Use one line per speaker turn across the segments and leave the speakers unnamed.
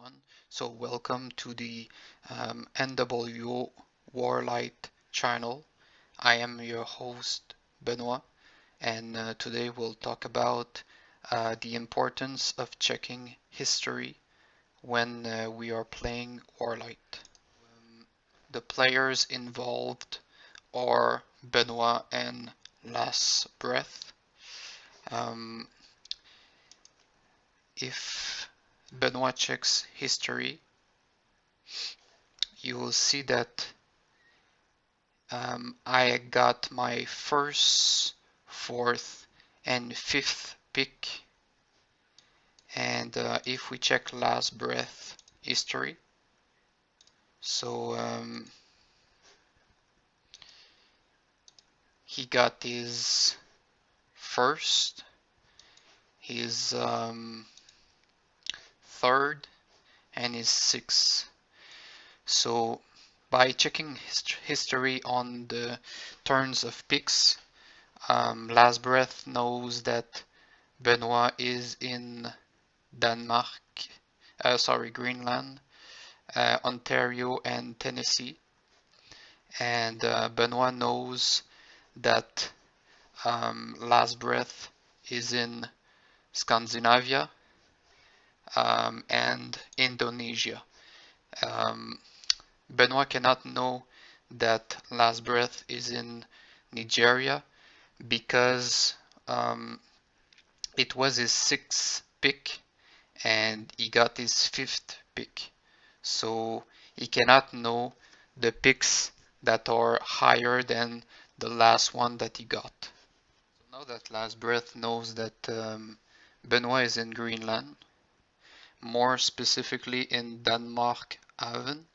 everyone. So welcome to the NWO Warlight channel. I am your host Benoit, and today we'll talk about the importance of checking history when we are playing Warlight. The players involved are Benoit and Last Breath. Um, if Benoit checks history, you will see that I got my first, fourth, and fifth pick. And if we check Last Breath history, so he got his first, his third, and his sixth. So by checking history on the turns of picks, Last Breath knows that Benoit is in Denmark, Greenland, Ontario, and Tennessee. And Benoit knows that Last Breath is in Scandinavia and Indonesia. Benoit cannot know that Last Breath is in Nigeria because it was his sixth pick and he got his fifth pick. So he cannot know the picks that are higher than the last one that he got. So now that Last Breath knows that Benoit is in Greenland, more specifically in Denmark Haven,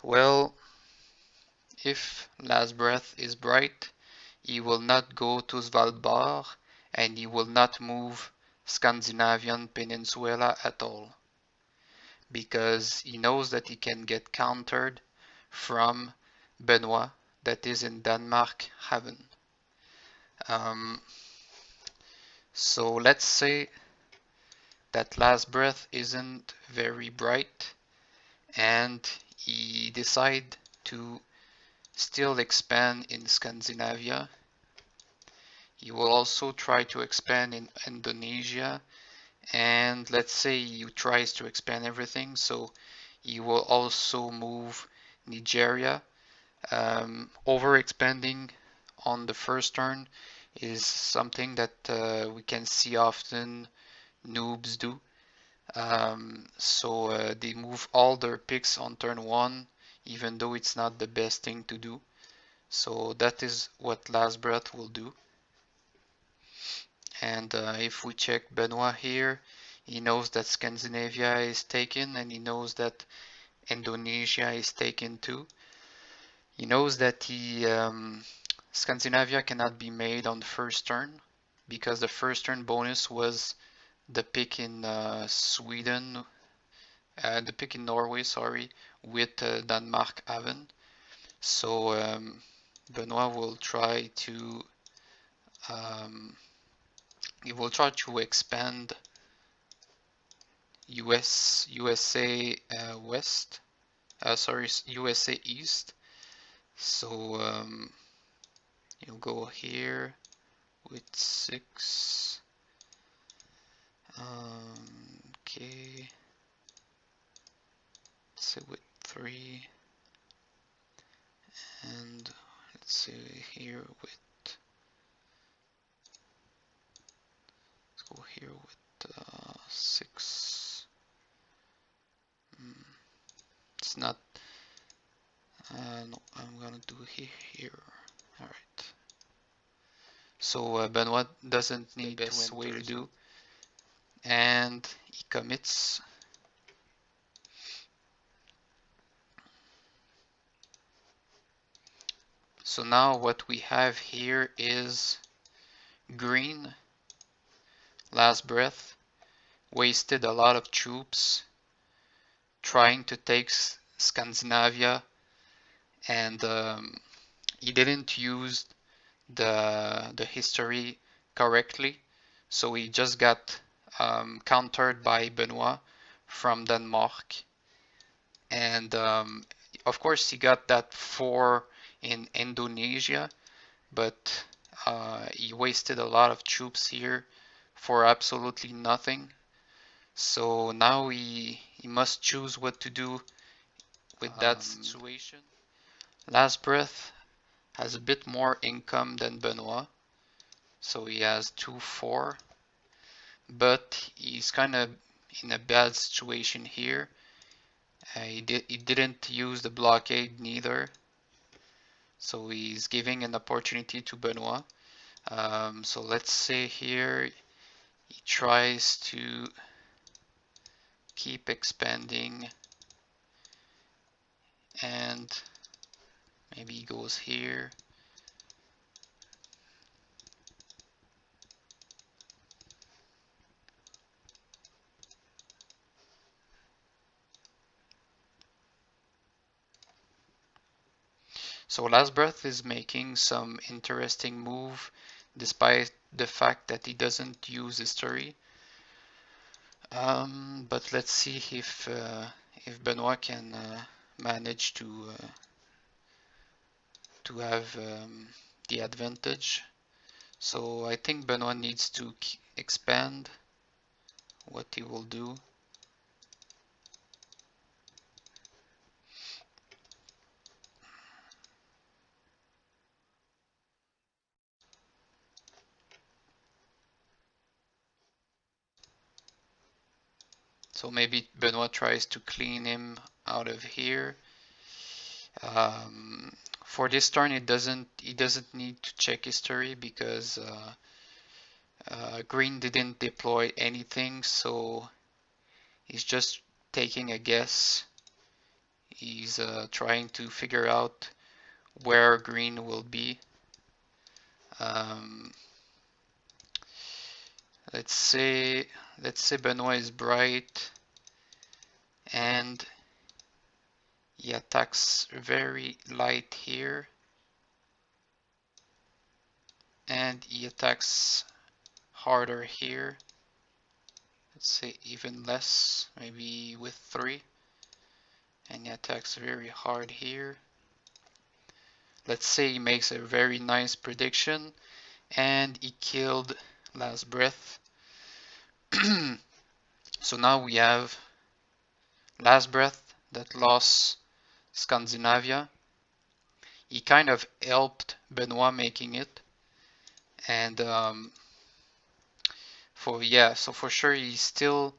well, if Last Breath is bright, he will not go to Svalbard and he will not move Scandinavian Peninsula at all, because he knows that he can get countered from Benoit that is in Denmark Haven. So let's say that Last Breath isn't very bright and he decide to still expand in Scandinavia. He will also try to expand in Indonesia, and let's say he tries to expand everything, so he will also move Nigeria. Overexpanding on the first turn is something that we can see often noobs do. So they move all their picks on turn 1, even though it's not the best thing to do. So that is what Last Breath will do. And if we check Benoit here, he knows that Scandinavia is taken and he knows that Indonesia is taken too. He knows that Scandinavia cannot be made on the first turn because the first turn bonus was the pick in Sweden, the pick in Norway, sorry, with Denmark Haven. So Benoit will try to expand USA West, USA East. So you'll go here with 6. Okay, let's say with 3, and let's say here with, let's go here with 6. It's not, no, I'm gonna do here. All right. So Benoit doesn't need the best way to do, and he commits. So now what we have here is green. Last Breath wasted a lot of troops trying to take Scandinavia, and he didn't use the history correctly, so he just got countered by Benoit from Denmark. And of course, he got that 4 in Indonesia, but he wasted a lot of troops here for absolutely nothing. So now he must choose what to do with that situation. Last Breath has a bit more income than Benoit, so he has 2-4, but he's kind of in a bad situation here. He didn't use the blockade neither, so he's giving an opportunity to Benoit. So let's say here he tries to keep expanding, and maybe he goes here. So Last Breath is making some interesting move despite the fact that he doesn't use history. But let's see if Benoit can manage to have the advantage. So I think Benoit needs to expand. What he will do. So maybe Benoit tries to clean him out of here. For this turn, he doesn't need to check history because green didn't deploy anything, so he's just taking a guess. He's trying to figure out where green will be. Um, let's say Benoit is bright and he attacks very light here, and he attacks harder here. Let's say even less, maybe with 3, and he attacks very hard here. Let's say he makes a very nice prediction and he killed Last Breath. So now we have Last Breath that lost Scandinavia. He kind of helped Benoit making it, and so for sure he's still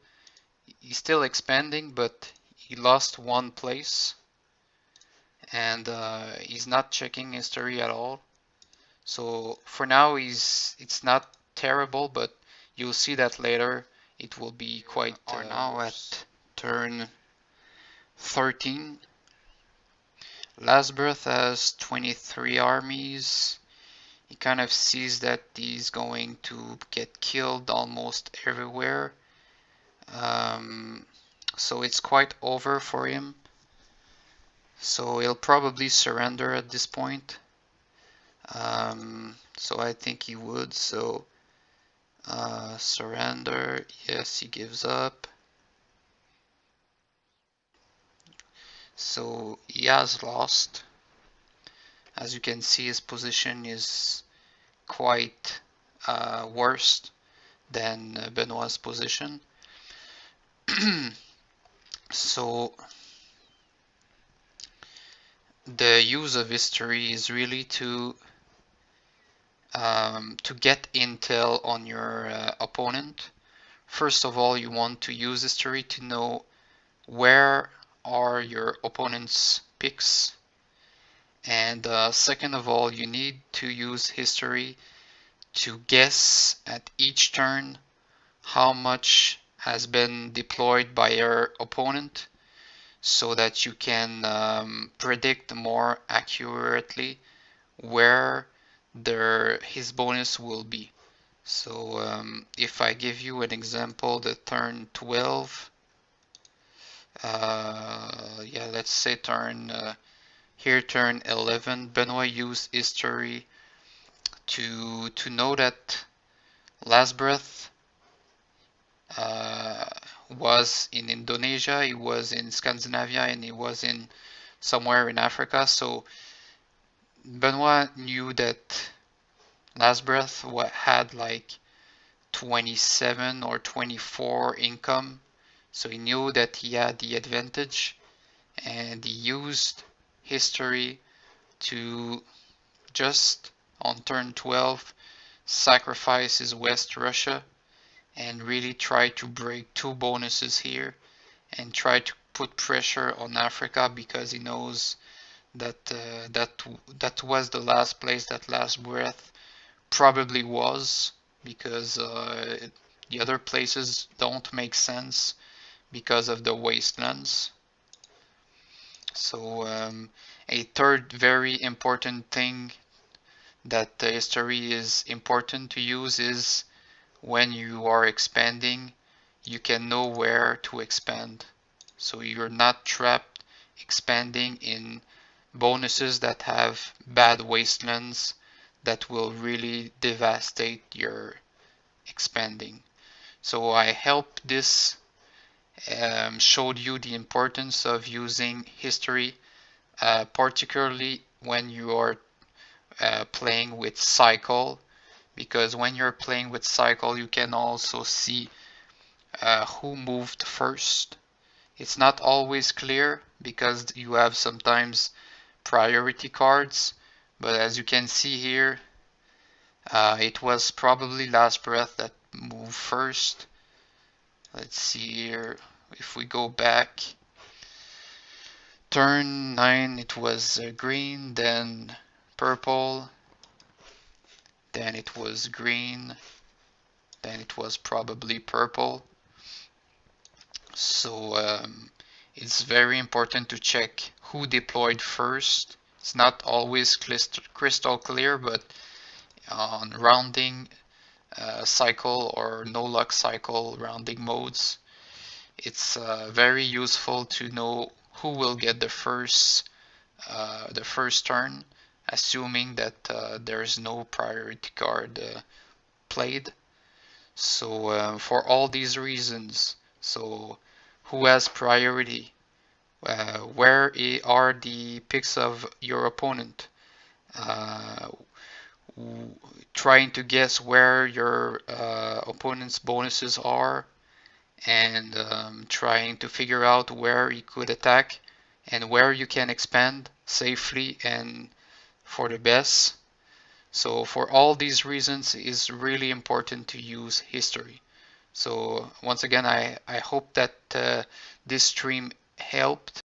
expanding, but he lost 1 place, and he's not checking history at all. So for now it's not terrible, but you'll see that later it will be quite are now worse. At turn 13. Last Breath has 23 armies. He kind of sees that he's going to get killed almost everywhere. So it's quite over for him. So he'll probably surrender at this point. So I think he would. So surrender. Yes, he gives up. So he has lost. As you can see, his position is quite worse than Benoit's position. So the use of history is really to get intel on your opponent. First of all, you want to use history to know where are your opponent's picks, and second of all, you need to use history to guess at each turn how much has been deployed by your opponent, so that you can predict more accurately where his bonus will be. So if I give you an example, the turn 12, let's say turn 11, Benoit used history to know that Last Breath was in Indonesia, he was in Scandinavia, and he was in somewhere in Africa. So Benoit knew that Last Breath had like 27 or 24 income. So he knew that he had the advantage, and he used history to just on turn 12 sacrifice his West Russia and really try to break two bonuses here and try to put pressure on Africa, because he knows that that was the last place that Last Breath probably was, because the other places don't make sense because of the wastelands. So a third very important thing that the history is important to use is when you are expanding, you can know where to expand. So you're not trapped expanding in bonuses that have bad wastelands that will really devastate your expanding. So I hope this showed you the importance of using history, particularly when you are playing with cycle, because when you're playing with cycle you can also see who moved first. It's not always clear because you have sometimes priority cards, but as you can see here, it was probably Last Breath that moved first. Let's see here, if we go back, turn 9 it was green, then purple, then it was green, then it was probably purple. So it's very important to check who deployed first. It's not always crystal clear, but on rounding cycle or no luck cycle rounding modes, it's very useful to know who will get the first turn, assuming that there's no priority card played. So for all these reasons, so who has priority? Where are the picks of your opponent? Uh, Trying to guess where your opponent's bonuses are, and trying to figure out where you could attack and where you can expand safely and for the best. So for all these reasons, it's really important to use history. So once again, I hope that this stream helped.